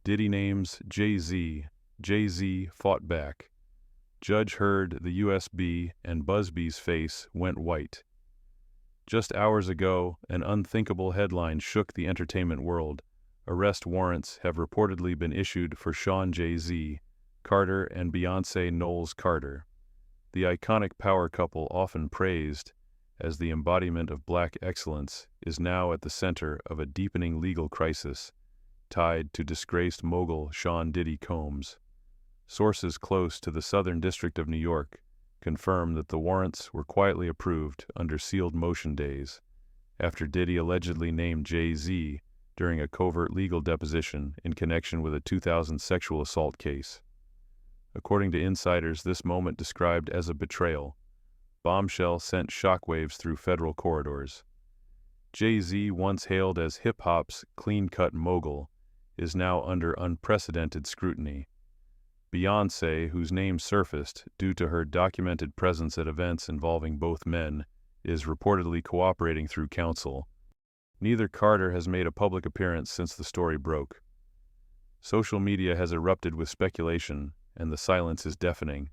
Diddy names Jay-Z. Jay-Z fought back. Judge heard the USB and BUZBEE'S face went white. Just hours ago, an unthinkable headline shook the entertainment world. Arrest warrants have reportedly been issued for Sean Jay-Z, Carter and Beyoncé Knowles Carter. The iconic power couple, often praised as the embodiment of black excellence, is now at the center of a deepening legal crisis tied to disgraced mogul Sean Diddy Combs. Sources close to the Southern District of New York confirm that the warrants were quietly approved under sealed motion days after Diddy allegedly named Jay-Z during a covert legal deposition in connection with a 2000 sexual assault case. According to insiders, this moment described as a betrayal. Bombshell sent shockwaves through federal corridors. Jay-Z, once hailed as hip-hop's clean-cut mogul, is now under unprecedented scrutiny. Beyoncé, whose name surfaced due to her documented presence at events involving both men, is reportedly cooperating through counsel. Neither Carter has made a public appearance since the story broke. Social media has erupted with speculation, and the silence is deafening.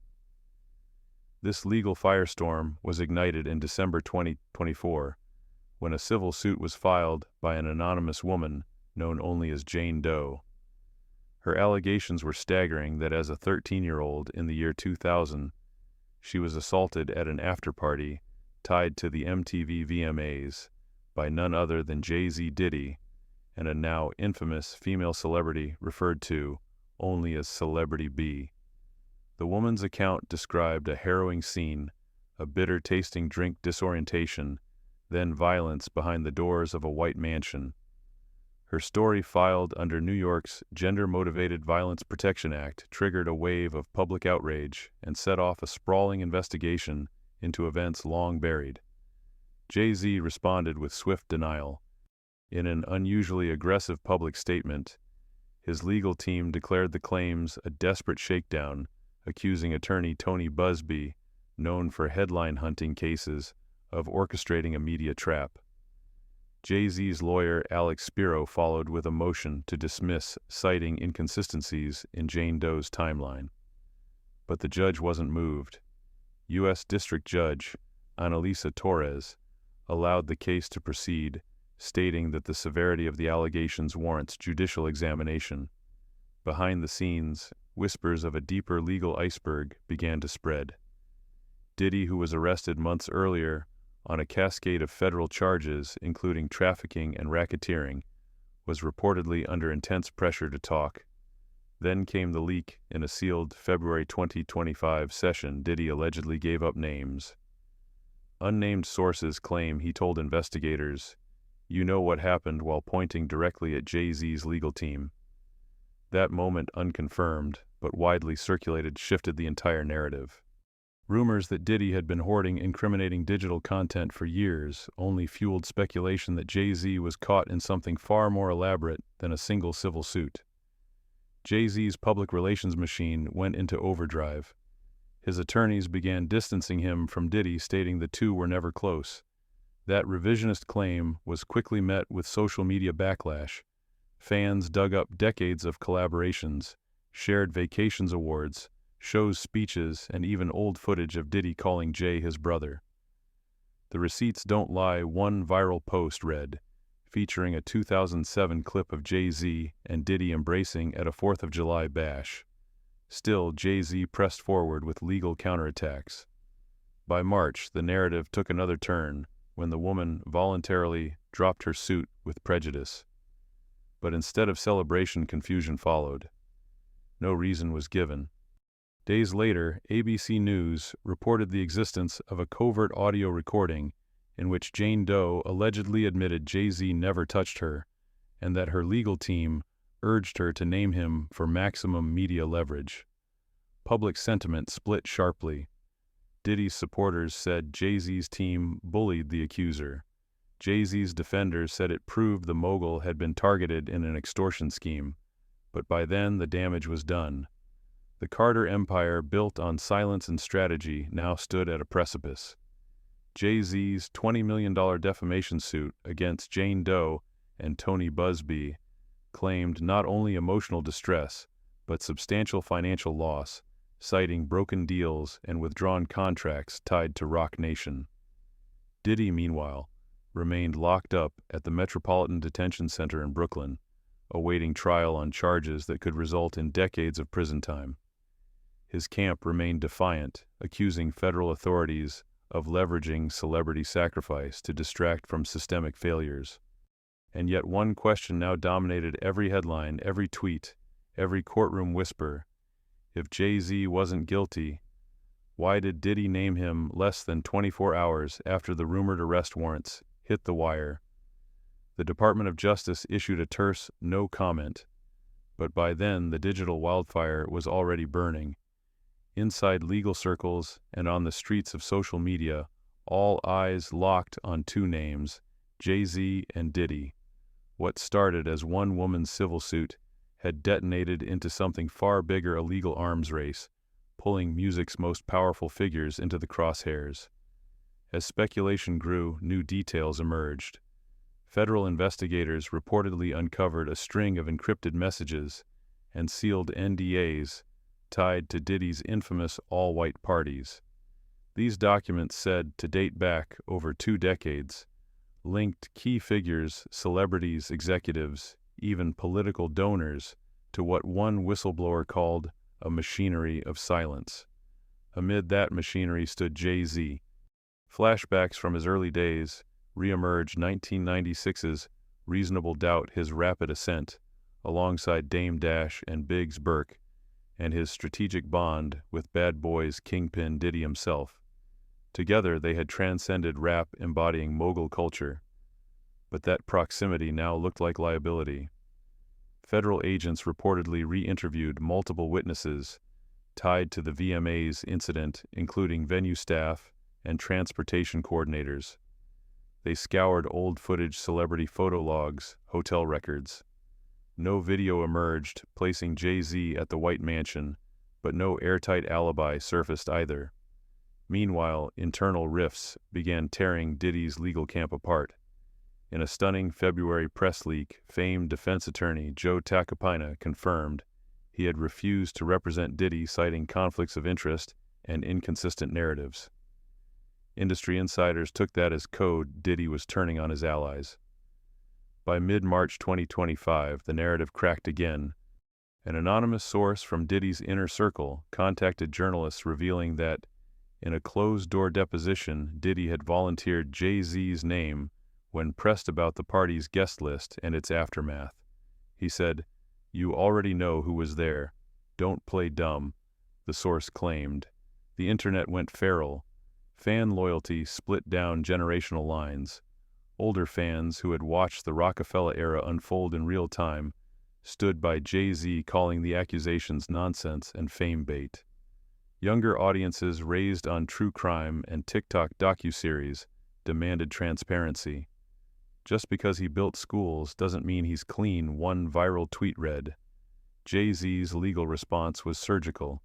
This legal firestorm was ignited in December 2024, when a civil suit was filed by an anonymous woman known only as Jane Doe. Her allegations were staggering that as a 13-year-old in the year 2000, she was assaulted at an after-party tied to the MTV VMAs by none other than Jay-Z Diddy and a now infamous female celebrity referred to only as Celebrity B. The woman's account described a harrowing scene, a bitter-tasting drink disorientation, then violence behind the doors of a white mansion. Her story, filed under New York's Gender-Motivated Violence Protection Act, triggered a wave of public outrage and set off a sprawling investigation into events long buried. Jay-Z responded with swift denial. In an unusually aggressive public statement, his legal team declared the claims a desperate shakedown, accusing attorney Tony Buzbee, known for headline-hunting cases, of orchestrating a media trap. Jay-Z's lawyer Alex Spiro followed with a motion to dismiss, citing inconsistencies in Jane Doe's timeline. But the judge wasn't moved. U.S. District Judge Annalisa Torres allowed the case to proceed, stating that the severity of the allegations warrants judicial examination. Behind the scenes, whispers of a deeper legal iceberg began to spread. Diddy, who was arrested months earlier on a cascade of federal charges, including trafficking and racketeering, was reportedly under intense pressure to talk. Then came the leak in a sealed February 2025 session. Diddy allegedly gave up names. Unnamed sources claim he told investigators, "You know what happened," while pointing directly at Jay-Z's legal team. That moment, unconfirmed but widely circulated, shifted the entire narrative. Rumors that Diddy had been hoarding incriminating digital content for years only fueled speculation that Jay-Z was caught in something far more elaborate than a single civil suit. Jay-Z's public relations machine went into overdrive. His attorneys began distancing him from Diddy, stating the two were never close. That revisionist claim was quickly met with social media backlash. Fans dug up decades of collaborations, shared vacations awards, shows, speeches, and even old footage of Diddy calling Jay his brother. The receipts don't lie. One viral post read, featuring a 2007 clip of Jay-Z and Diddy embracing at a 4th of July bash. Still, Jay-Z pressed forward with legal counterattacks. By March, the narrative took another turn when the woman voluntarily dropped her suit with prejudice. But instead of celebration, confusion followed. No reason was given. Days later, ABC News reported the existence of a covert audio recording in which Jane Doe allegedly admitted Jay-Z never touched her, and that her legal team urged her to name him for maximum media leverage. Public sentiment split sharply. Diddy's supporters said Jay-Z's team bullied the accuser. Jay-Z's defenders said it proved the mogul had been targeted in an extortion scheme, but by then the damage was done. The Carter empire, built on silence and strategy, now stood at a precipice. Jay-Z's $20 million defamation suit against Jane Doe and Tony Buzbee claimed not only emotional distress, but substantial financial loss, citing broken deals and withdrawn contracts tied to Roc Nation. Diddy, meanwhile, remained locked up at the Metropolitan Detention Center in Brooklyn, awaiting trial on charges that could result in decades of prison time. His camp remained defiant, accusing federal authorities of leveraging celebrity sacrifice to distract from systemic failures. And yet one question now dominated every headline, every tweet, every courtroom whisper. If Jay-Z wasn't guilty, why did Diddy name him less than 24 hours after the rumored arrest warrants hit the wire? The Department of Justice issued a terse no comment, but by then the digital wildfire was already burning. Inside legal circles and on the streets of social media, all eyes locked on two names, Jay-Z and Diddy. What started as one woman's civil suit had detonated into something far bigger, a legal arms race, pulling music's most powerful figures into the crosshairs. As speculation grew, new details emerged. Federal investigators reportedly uncovered a string of encrypted messages and sealed NDAs tied to Diddy's infamous all-white parties. These documents, said to date back over 2 decades, linked key figures, celebrities, executives, even political donors, to what one whistleblower called a machinery of silence. Amid that machinery stood Jay-Z. Flashbacks from his early days re-emerged 1996's Reasonable Doubt, his rapid ascent, alongside Dame Dash and Biggs Burke, and his strategic bond with Bad Boy's kingpin Diddy himself. Together they had transcended rap, embodying mogul culture. But that proximity now looked like liability. Federal agents reportedly re-interviewed multiple witnesses tied to the VMAs incident, including venue staff and transportation coordinators. They scoured old footage, celebrity photo logs, hotel records. No video emerged, placing Jay-Z at the White Mansion, but no airtight alibi surfaced either. Meanwhile, internal rifts began tearing Diddy's legal camp apart. In a stunning February press leak, famed defense attorney Joe Tacopina confirmed he had refused to represent Diddy, citing conflicts of interest and inconsistent narratives. Industry insiders took that as code Diddy was turning on his allies. By mid-March 2025, the narrative cracked again. An anonymous source from Diddy's inner circle contacted journalists, revealing that, in a closed-door deposition, Diddy had volunteered Jay-Z's name when pressed about the party's guest list and its aftermath. He said, "You already know who was there. Don't play dumb," the source claimed. The internet went feral. Fan loyalty split down generational lines. Older fans, who had watched the Rockefeller era unfold in real time, stood by Jay-Z, calling the accusations nonsense and fame bait. Younger audiences, raised on true crime and TikTok docuseries, demanded transparency. Just because he built schools doesn't mean he's clean, one viral tweet read. Jay-Z's legal response was surgical.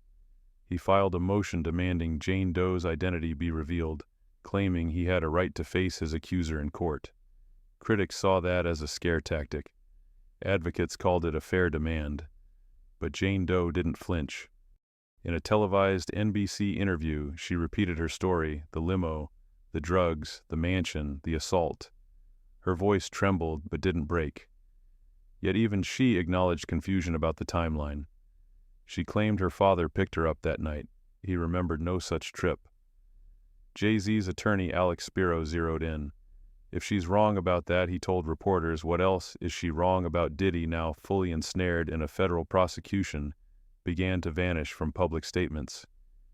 He filed a motion demanding Jane Doe's identity be revealed, claiming he had a right to face his accuser in court. Critics saw that as a scare tactic. Advocates called it a fair demand. But Jane Doe didn't flinch. In a televised NBC interview, she repeated her story: the limo, the drugs, the mansion, the assault. Her voice trembled but didn't break. Yet even she acknowledged confusion about the timeline. She claimed her father picked her up that night. He remembered no such trip. Jay-Z's attorney Alex Spiro zeroed in. If she's wrong about that, he told reporters, what else is she wrong about? Diddy, now fully ensnared in a federal prosecution, began to vanish from public statements.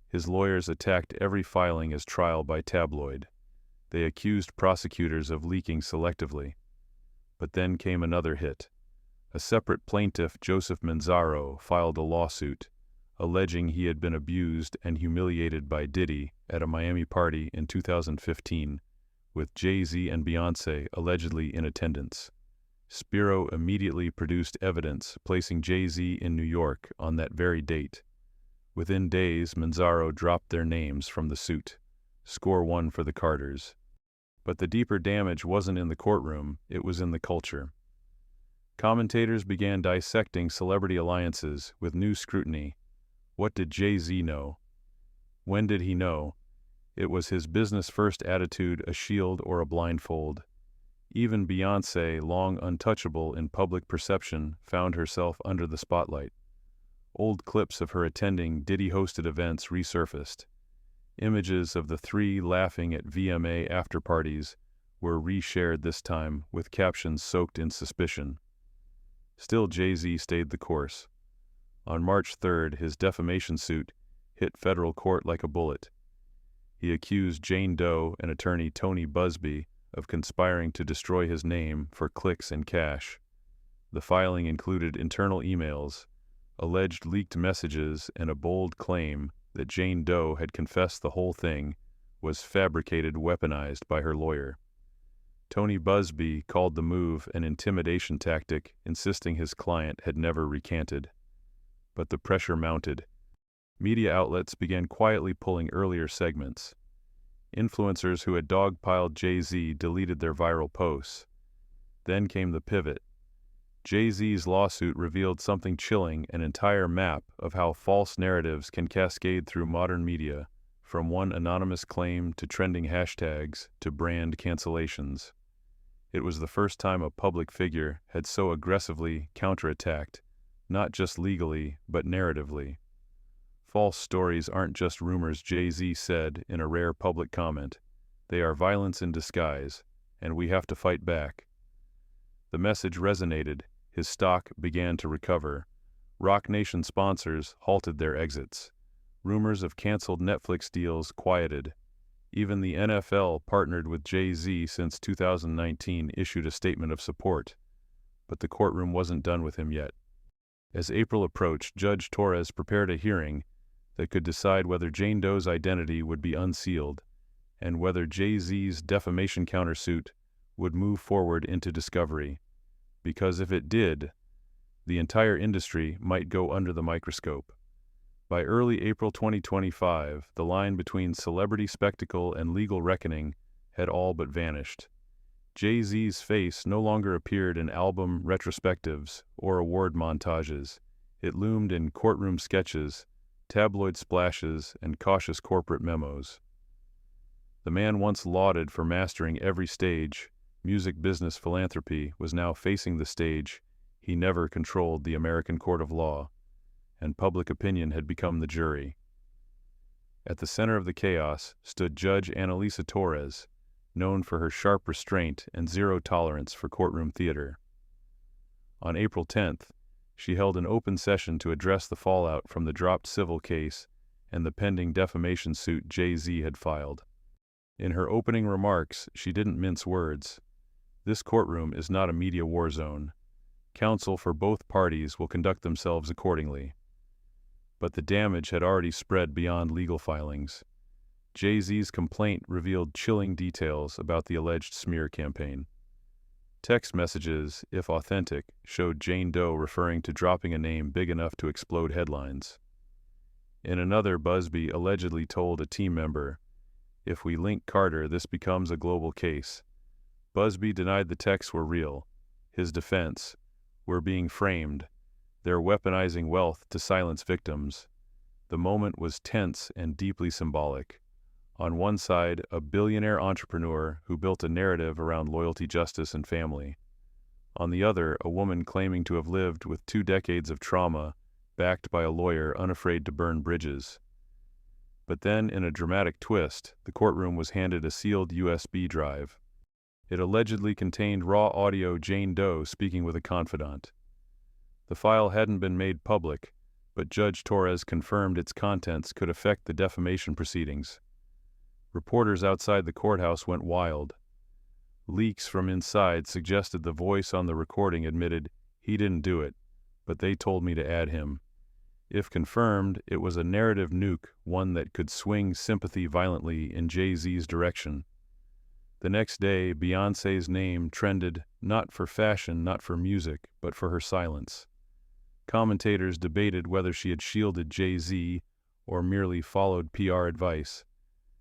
His lawyers attacked every filing as trial by tabloid. They accused prosecutors of leaking selectively. But then came another hit. A separate plaintiff, Joseph Manzaro, filed a lawsuit, alleging he had been abused and humiliated by Diddy at a Miami party in 2015, with Jay-Z and Beyoncé allegedly in attendance. Spiro immediately produced evidence, placing Jay-Z in New York on that very date. Within days, Manzaro dropped their names from the suit. Score one for the Carters. But the deeper damage wasn't in the courtroom, it was in the culture. Commentators began dissecting celebrity alliances with new scrutiny. What did Jay-Z know? When did he know? It was his business-first attitude a shield or a blindfold? Even Beyoncé, long untouchable in public perception, found herself under the spotlight. Old clips of her attending Diddy-hosted events resurfaced. Images of the three laughing at VMA after-parties were reshared this time with captions soaked in suspicion. Still, Jay-Z stayed the course. On March 3rd, his defamation suit hit federal court like a bullet. He accused Jane Doe and attorney Tony Buzbee of conspiring to destroy his name for clicks and cash. The filing included internal emails, alleged leaked messages, and a bold claim that Jane Doe had confessed the whole thing was fabricated, weaponized by her lawyer. Tony Buzbee called the move an intimidation tactic, insisting his client had never recanted. But the pressure mounted. Media outlets began quietly pulling earlier segments. Influencers who had dogpiled Jay-Z deleted their viral posts. Then came the pivot. Jay-Z's lawsuit revealed something chilling, an entire map of how false narratives can cascade through modern media, from one anonymous claim to trending hashtags to brand cancellations. It was the first time a public figure had so aggressively counterattacked, not just legally, but narratively. False stories aren't just rumors, Jay-Z said in a rare public comment. They are violence in disguise, and we have to fight back. The message resonated. His stock began to recover. Roc Nation sponsors halted their exits. Rumors of canceled Netflix deals quieted. Even the NFL, partnered with Jay-Z since 2019, issued a statement of support. But the courtroom wasn't done with him yet. As April approached, Judge Torres prepared a hearing that could decide whether Jane Doe's identity would be unsealed and whether Jay-Z's defamation countersuit would move forward into discovery. Because if it did, the entire industry might go under the microscope. By early April 2025, the line between celebrity spectacle and legal reckoning had all but vanished. Jay-Z's face no longer appeared in album retrospectives or award montages. It loomed in courtroom sketches, tabloid splashes, and cautious corporate memos. The man once lauded for mastering every stage, music business philanthropy, was now facing the stage. He never controlled the American court of law, and public opinion had become the jury. At the center of the chaos stood Judge Annalisa Torres, known for her sharp restraint and zero tolerance for courtroom theater. On April 10th, she held an open session to address the fallout from the dropped civil case and the pending defamation suit Jay-Z had filed. In her opening remarks, she didn't mince words. This courtroom is not a media war zone. Counsel for both parties will conduct themselves accordingly. But the damage had already spread beyond legal filings. Jay-Z's complaint revealed chilling details about the alleged smear campaign. Text messages, if authentic, showed Jane Doe referring to dropping a name big enough to explode headlines. In another, Buzbee allegedly told a team member, "If we link Carter, this becomes a global case." Buzbee denied the texts were real. His defense, "We're being framed. They're weaponizing wealth to silence victims." The moment was tense and deeply symbolic. On one side, a billionaire entrepreneur who built a narrative around loyalty, justice, and family. On the other, a woman claiming to have lived with 2 decades of trauma, backed by a lawyer unafraid to burn bridges. But then, in a dramatic twist, the courtroom was handed a sealed USB drive. It allegedly contained raw audio Jane Doe speaking with a confidant. The file hadn't been made public, but Judge Torres confirmed its contents could affect the defamation proceedings. Reporters outside the courthouse went wild. Leaks from inside suggested the voice on the recording admitted, "He didn't do it, but they told me to add him." If confirmed, it was a narrative nuke, one that could swing sympathy violently in Jay-Z's direction. The next day, Beyoncé's name trended, not for fashion, not for music, but for her silence. Commentators debated whether she had shielded Jay-Z or merely followed PR advice.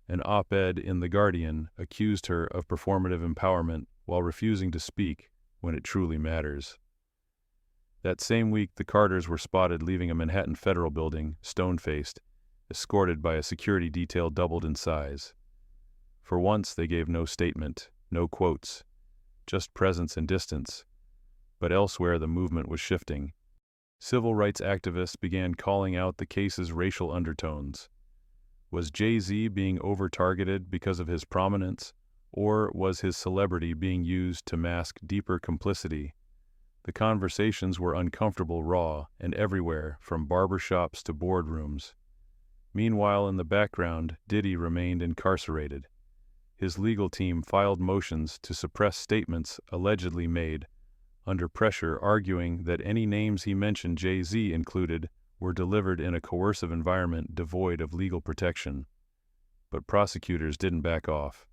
An op-ed in The Guardian accused her of performative empowerment while refusing to speak when it truly matters. That same week, the Carters were spotted leaving a Manhattan federal building, stone-faced, escorted by a security detail doubled in size. For once, they gave no statement, no quotes, just presence and distance. But elsewhere, the movement was shifting. Civil rights activists began calling out the case's racial undertones. Was Jay-Z being over-targeted because of his prominence, or was his celebrity being used to mask deeper complicity? The conversations were uncomfortable, raw, and everywhere, from barbershops to boardrooms. Meanwhile, in the background, Diddy remained incarcerated. His legal team filed motions to suppress statements allegedly made, under pressure, arguing that any names he mentioned Jay-Z included were delivered in a coercive environment devoid of legal protection. But prosecutors didn't back off.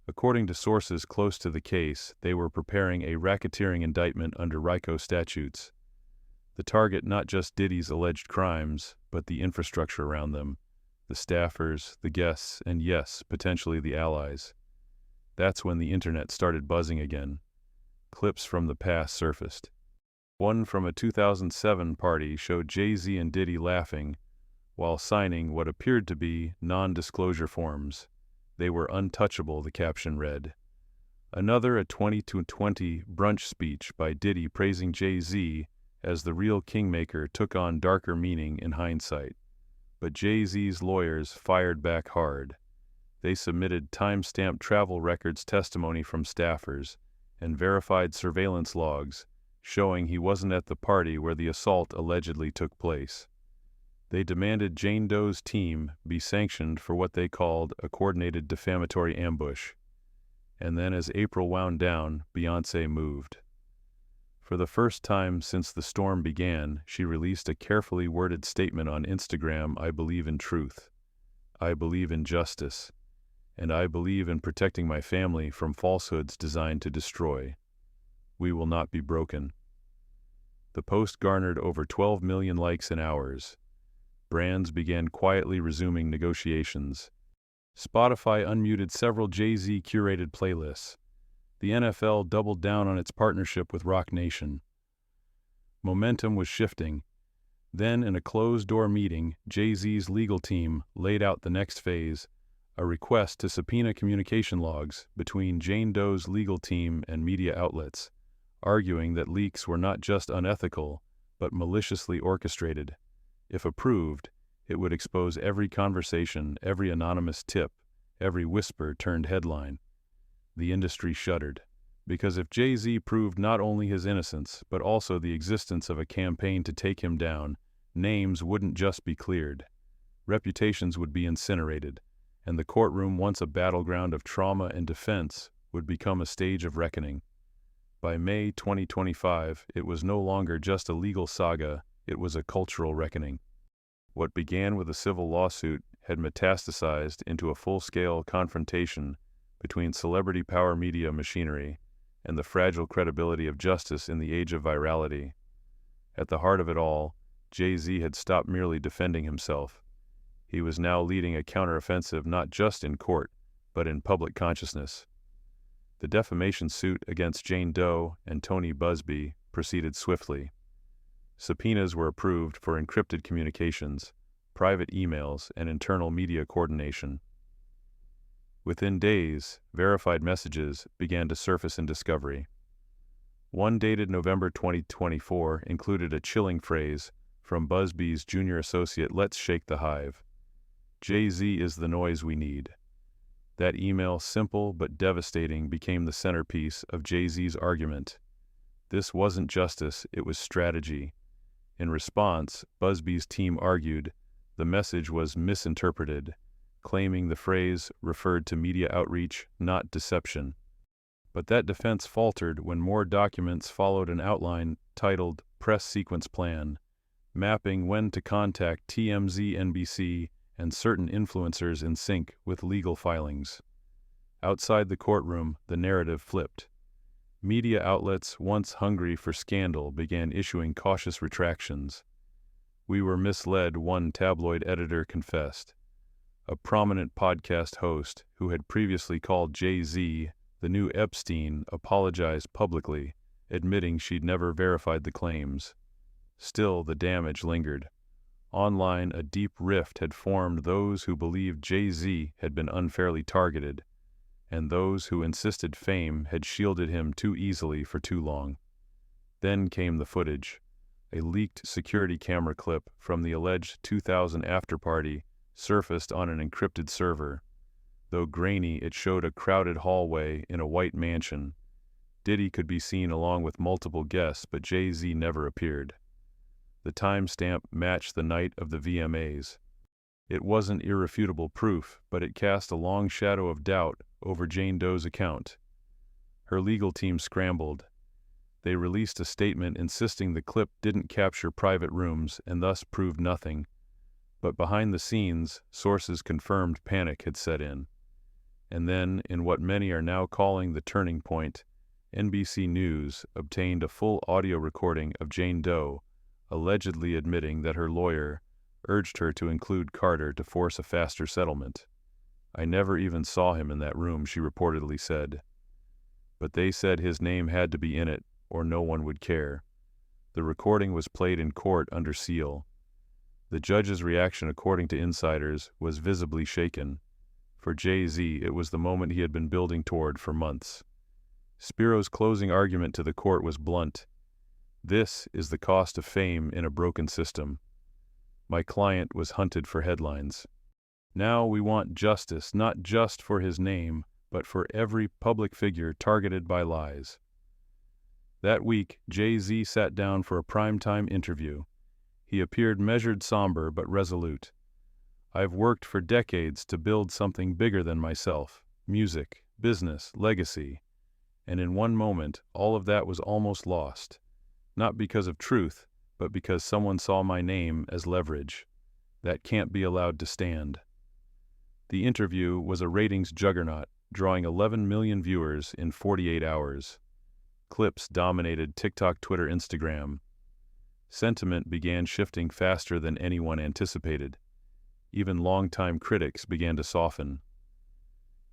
According to sources close to the case, they were preparing a racketeering indictment under RICO statutes. The target not just Diddy's alleged crimes, but the infrastructure around them, the staffers, the guests, and yes, potentially the allies. That's when the internet started buzzing again. Clips from the past surfaced. One from a 2007 party showed Jay-Z and Diddy laughing while signing what appeared to be non-disclosure forms. They were untouchable, the caption read. Another, a 2020 brunch speech by Diddy praising Jay-Z as the real kingmaker, took on darker meaning in hindsight. But Jay-Z's lawyers fired back hard. They submitted time-stamped travel records, testimony from staffers, and verified surveillance logs showing he wasn't at the party where the assault allegedly took place. They demanded Jane Doe's team be sanctioned for what they called a coordinated defamatory ambush. And then as April wound down, Beyoncé moved. For the first time since the storm began, she released a carefully worded statement on Instagram: "I believe in truth. I believe in justice. And I believe in protecting my family from falsehoods designed to destroy. We will not be broken." The post garnered over 12 million likes in hours. Brands began quietly resuming negotiations. Spotify unmuted several Jay-Z curated playlists. The NFL doubled down on its partnership with Roc Nation. Momentum was shifting. Then, in a closed-door meeting, Jay-Z's legal team laid out the next phase, a request to subpoena communication logs between Jane Doe's legal team and media outlets, arguing that leaks were not just unethical, but maliciously orchestrated. If approved, it would expose every conversation, every anonymous tip, every whisper turned headline. The industry shuddered, because if Jay-Z proved not only his innocence, but also the existence of a campaign to take him down, names wouldn't just be cleared. Reputations would be incinerated, and the courtroom, once a battleground of trauma and defense, would become a stage of reckoning. By May 2025, it was no longer just a legal saga, it was a cultural reckoning. What began with a civil lawsuit had metastasized into a full-scale confrontation between celebrity power media machinery and the fragile credibility of justice in the age of virality. At the heart of it all, Jay-Z had stopped merely defending himself. He was now leading a counteroffensive not just in court, but in public consciousness. The defamation suit against Jane Doe and Tony Buzbee proceeded swiftly. Subpoenas were approved for encrypted communications, private emails, and internal media coordination. Within days, verified messages began to surface in discovery. One dated November 2024 included a chilling phrase from Buzbee's junior associate: "Let's shake the hive. Jay-Z is the noise we need." That email, simple but devastating, became the centerpiece of Jay-Z's argument. This wasn't justice, it was strategy. In response, Buzbee's team argued the message was misinterpreted, claiming the phrase referred to media outreach, not deception. But that defense faltered when more documents followed, an outline titled "Press Sequence Plan," mapping when to contact TMZ, NBC, and certain influencers in sync with legal filings. Outside the courtroom, the narrative flipped. Media outlets, once hungry for scandal, began issuing cautious retractions. "We were misled," one tabloid editor confessed. A prominent podcast host, who had previously called Jay-Z the new Epstein, apologized publicly, admitting she'd never verified the claims. Still, the damage lingered. Online, a deep rift had formed those who believed Jay-Z had been unfairly targeted, and those who insisted fame had shielded him too easily for too long. Then came the footage. A leaked security camera clip from the alleged 2000 after-party surfaced on an encrypted server. Though grainy, it showed a crowded hallway in a white mansion. Diddy could be seen along with multiple guests, but Jay-Z never appeared. The timestamp matched the night of the VMAs. It wasn't irrefutable proof, but it cast a long shadow of doubt over Jane Doe's account. Her legal team scrambled. They released a statement insisting the clip didn't capture private rooms and thus proved nothing. But behind the scenes, sources confirmed panic had set in. And then, in what many are now calling the turning point, NBC News obtained a full audio recording of Jane Doe, allegedly admitting that her lawyer urged her to include Carter to force a faster settlement. "I never even saw him in that room," she reportedly said. But they said his name had to be in it, or no one would care. The recording was played in court under seal. The judge's reaction, according to insiders, was visibly shaken. For Jay-Z, it was the moment he had been building toward for months. Spiro's closing argument to the court was blunt. "This is the cost of fame in a broken system. My client was hunted for headlines. Now we want justice, not just for his name, but for every public figure targeted by lies." That week, Jay-Z sat down for a primetime interview. He appeared measured, somber, but resolute. "I've worked for decades to build something bigger than myself: music, business, legacy. And in one moment, all of that was almost lost. Not because of truth, but because someone saw my name as leverage. That can't be allowed to stand." The interview was a ratings juggernaut, drawing 11 million viewers in 48 hours. Clips dominated TikTok, Twitter, Instagram. Sentiment began shifting faster than anyone anticipated. Even longtime critics began to soften.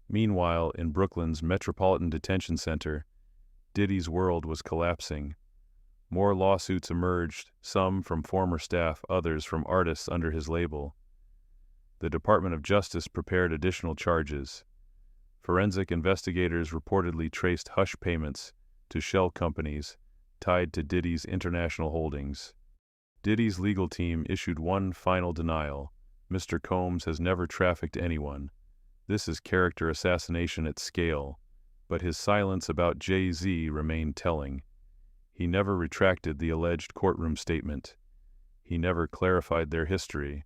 Meanwhile, in Brooklyn's Metropolitan Detention Center, Diddy's world was collapsing. More lawsuits emerged, some from former staff, others from artists under his label. The Department of Justice prepared additional charges. Forensic investigators reportedly traced hush payments to shell companies tied to Diddy's international holdings. Diddy's legal team issued one final denial: "Mr. Combs has never trafficked anyone. This is character assassination at scale." But his silence about Jay-Z remained telling. He never retracted the alleged courtroom statement. He never clarified their history,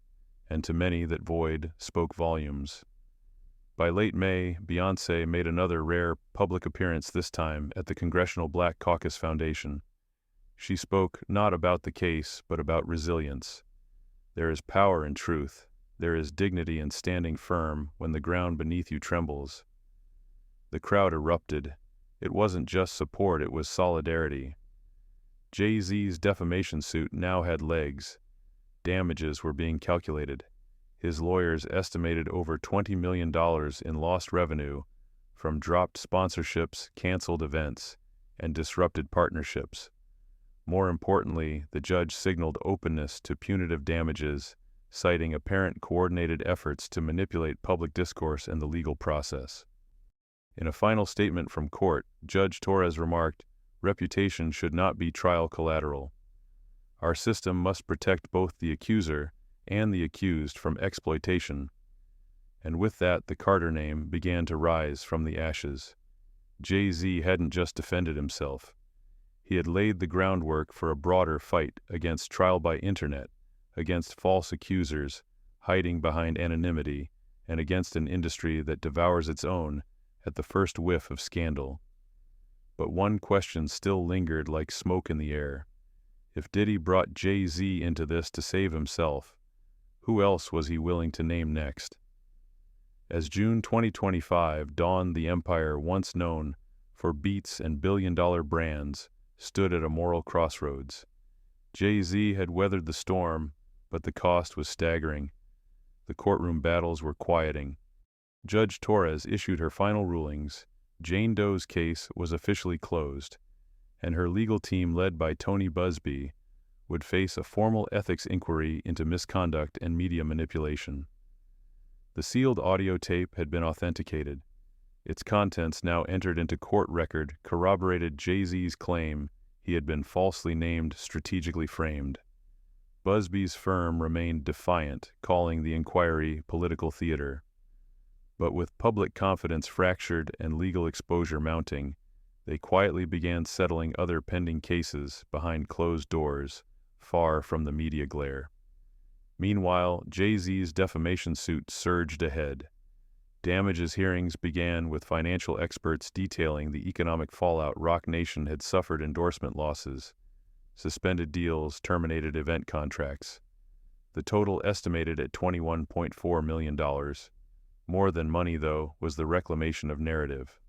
and to many that void spoke volumes. By late May, Beyoncé made another rare public appearance, this time at the Congressional Black Caucus Foundation. She spoke not about the case, but about resilience. There is power in truth. There is dignity in standing firm when the ground beneath you trembles. The crowd erupted. It wasn't just support, it was solidarity. Jay-Z's defamation suit now had legs. Damages were being calculated. His lawyers estimated over $20 million in lost revenue from dropped sponsorships, canceled events, and disrupted partnerships. More importantly, the judge signaled openness to punitive damages, citing apparent coordinated efforts to manipulate public discourse and the legal process. In a final statement from court, Judge Torres remarked, "Reputation should not be trial collateral. Our system must protect both the accuser and the accused from exploitation." And with that, the Carter name began to rise from the ashes. Jay-Z hadn't just defended himself. He had laid the groundwork for a broader fight against trial by internet, against false accusers hiding behind anonymity, and against an industry that devours its own at the first whiff of scandal. But one question still lingered like smoke in the air. If Diddy brought Jay-Z into this to save himself, who else was he willing to name next? As June 2025 dawned, the empire once known for beats and billion-dollar brands stood at a moral crossroads. Jay-Z had weathered the storm, but the cost was staggering. The courtroom battles were quieting. Judge Torres issued her final rulings. Jane Doe's case was officially closed, and her legal team led by Tony Buzbee would face a formal ethics inquiry into misconduct and media manipulation. The sealed audio tape had been authenticated. Its contents, now entered into court record, corroborated Jay-Z's claim he had been falsely named, strategically framed. Buzbee's firm remained defiant, calling the inquiry political theater. But with public confidence fractured and legal exposure mounting, they quietly began settling other pending cases behind closed doors, far from the media glare. Meanwhile, Jay-Z's defamation suit surged ahead. Damages hearings began with financial experts detailing the economic fallout Roc Nation had suffered: endorsement losses, suspended deals, terminated event contracts. The total estimated at $21.4 million. More than money, though, was the reclamation of narrative.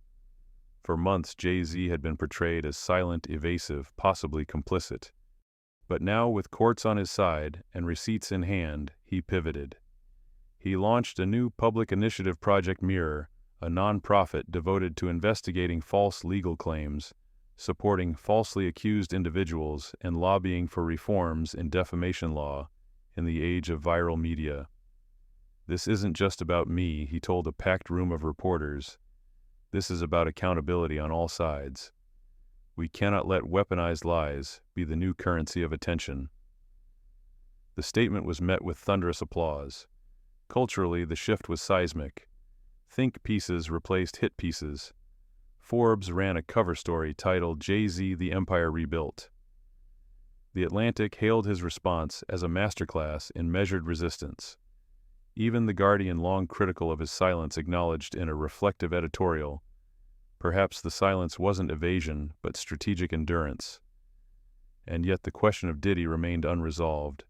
For months, Jay-Z had been portrayed as silent, evasive, possibly complicit. But now, with courts on his side and receipts in hand, he pivoted. He launched a new public initiative, Project Mirror, a nonprofit devoted to investigating false legal claims, supporting falsely accused individuals, and lobbying for reforms in defamation law in the age of viral media. "This isn't just about me," he told a packed room of reporters. "This is about accountability on all sides. We cannot let weaponized lies be the new currency of attention." The statement was met with thunderous applause. Culturally, the shift was seismic. Think pieces replaced hit pieces. Forbes ran a cover story titled "Jay-Z, the Empire Rebuilt." The Atlantic hailed his response as a masterclass in measured resistance. Even The Guardian, long critical of his silence, acknowledged in a reflective editorial, perhaps the silence wasn't evasion, but strategic endurance. And yet the question of Diddy remained unresolved.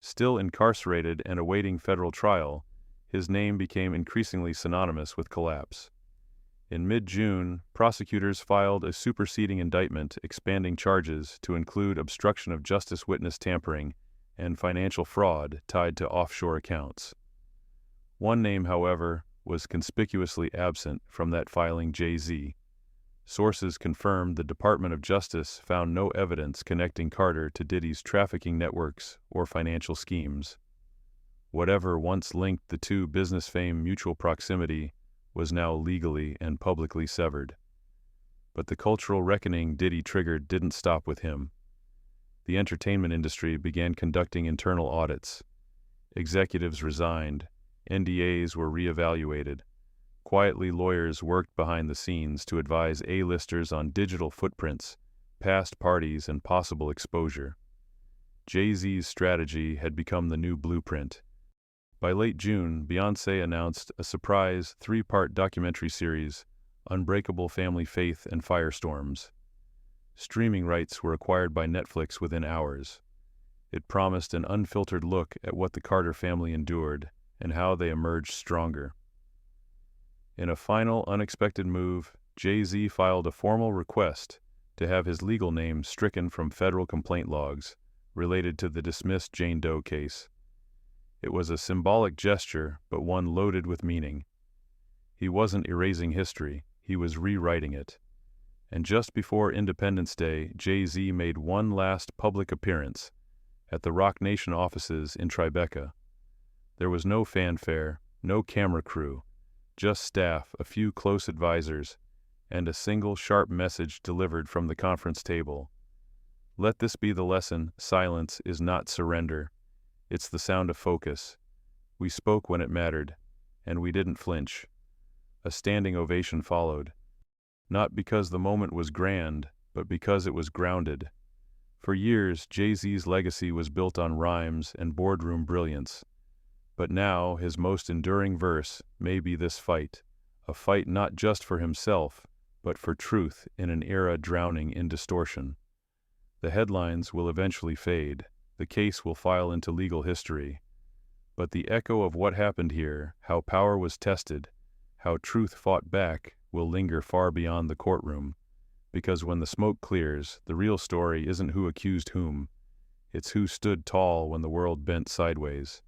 Still incarcerated and awaiting federal trial, his name became increasingly synonymous with collapse. In mid-June, prosecutors filed a superseding indictment expanding charges to include obstruction of justice, witness tampering, and financial fraud tied to offshore accounts. One name, however, was conspicuously absent from that filing: Jay-Z. Sources confirmed the Department of Justice found no evidence connecting Carter to Diddy's trafficking networks or financial schemes. Whatever once linked the two, business fame, mutual proximity, was now legally and publicly severed. But the cultural reckoning Diddy triggered didn't stop with him. The entertainment industry began conducting internal audits. Executives resigned. NDAs were reevaluated. Quietly, lawyers worked behind the scenes to advise A-listers on digital footprints, past parties, and possible exposure. Jay-Z's strategy had become the new blueprint. By late June, Beyoncé announced a surprise 3-part documentary series, Unbreakable Family Faith and Firestorms. Streaming rights were acquired by Netflix within hours. It promised an unfiltered look at what the Carter family endured and how they emerged stronger. In a final, unexpected move, Jay-Z filed a formal request to have his legal name stricken from federal complaint logs related to the dismissed Jane Doe case. It was a symbolic gesture, but one loaded with meaning. He wasn't erasing history, he was rewriting it. And just before Independence Day, Jay-Z made one last public appearance at the Roc Nation offices in Tribeca. There was no fanfare, no camera crew, just staff, a few close advisors, and a single sharp message delivered from the conference table. Let this be the lesson: silence is not surrender. It's the sound of focus. We spoke when it mattered, and we didn't flinch. A standing ovation followed. Not because the moment was grand, but because it was grounded. For years, Jay-Z's legacy was built on rhymes and boardroom brilliance. But now, his most enduring verse may be this fight, a fight not just for himself, but for truth in an era drowning in distortion. The headlines will eventually fade. The case will file into legal history. But the echo of what happened here, how power was tested, how truth fought back, will linger far beyond the courtroom. Because when the smoke clears, the real story isn't who accused whom. It's who stood tall when the world bent sideways.